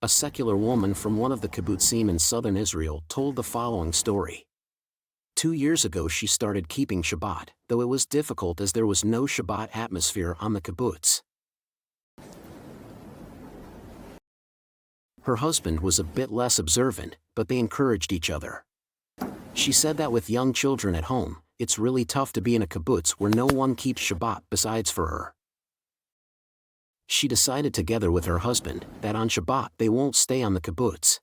A secular woman from one of the kibbutzim in southern Israel told the following story. 2 years ago she started keeping Shabbat, though it was difficult as there was no Shabbat atmosphere on the kibbutz. Her husband was a bit less observant, but they encouraged each other. She said that with young children at home, it's really tough to be in a kibbutz where no one keeps Shabbat besides for her. She decided together with her husband that on Shabbat they won't stay on the kibbutz.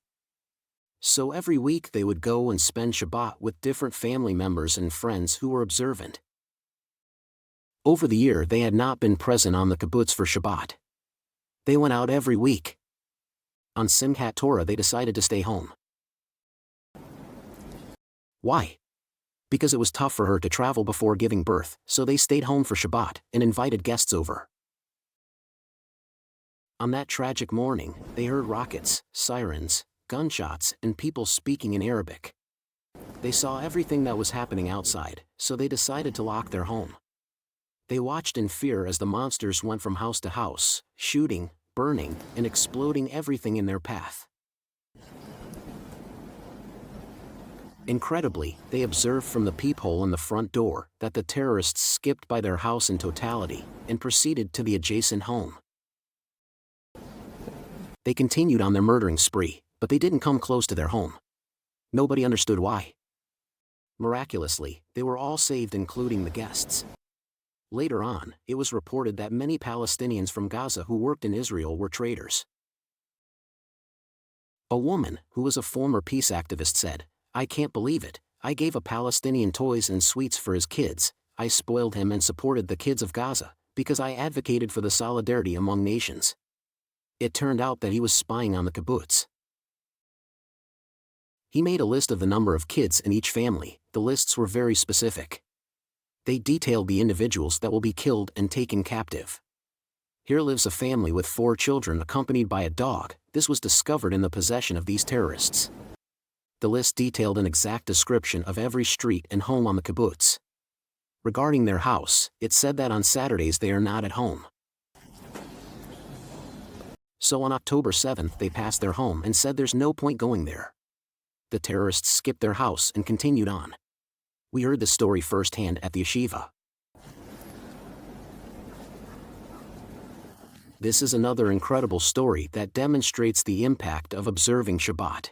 So every week they would go and spend Shabbat with different family members and friends who were observant. Over the year they had not been present on the kibbutz for Shabbat. They went out every week. On Simchat Torah they decided to stay home. Why? Because it was tough for her to travel before giving birth, so they stayed home for Shabbat and invited guests over. On that tragic morning, they heard rockets, sirens, gunshots, and people speaking in Arabic. They saw everything that was happening outside, so they decided to lock their home. They watched in fear as the monsters went from house to house, shooting, burning, and exploding everything in their path. Incredibly, they observed from the peephole in the front door that the terrorists skipped by their house in totality and proceeded to the adjacent home. They continued on their murdering spree, but they didn't come close to their home. Nobody understood why. Miraculously, they were all saved, including the guests. Later on, it was reported that many Palestinians from Gaza who worked in Israel were traitors. A woman, who was a former peace activist, said, "I can't believe it, I gave a Palestinian toys and sweets for his kids, I spoiled him and supported the kids of Gaza, because I advocated for the solidarity among nations. It turned out that he was spying on the kibbutz." He made a list of the number of kids in each family. The lists were very specific. They detailed the individuals that will be killed and taken captive. Here lives a family with 4 children accompanied by a dog. This was discovered in the possession of these terrorists. The list detailed an exact description of every street and home on the kibbutz. Regarding their house, it said that on Saturdays they are not at home. So on October 7th they passed their home and said there's no point going there. The terrorists skipped their house and continued on. We heard the story firsthand at the yeshiva. This is another incredible story that demonstrates the impact of observing Shabbat.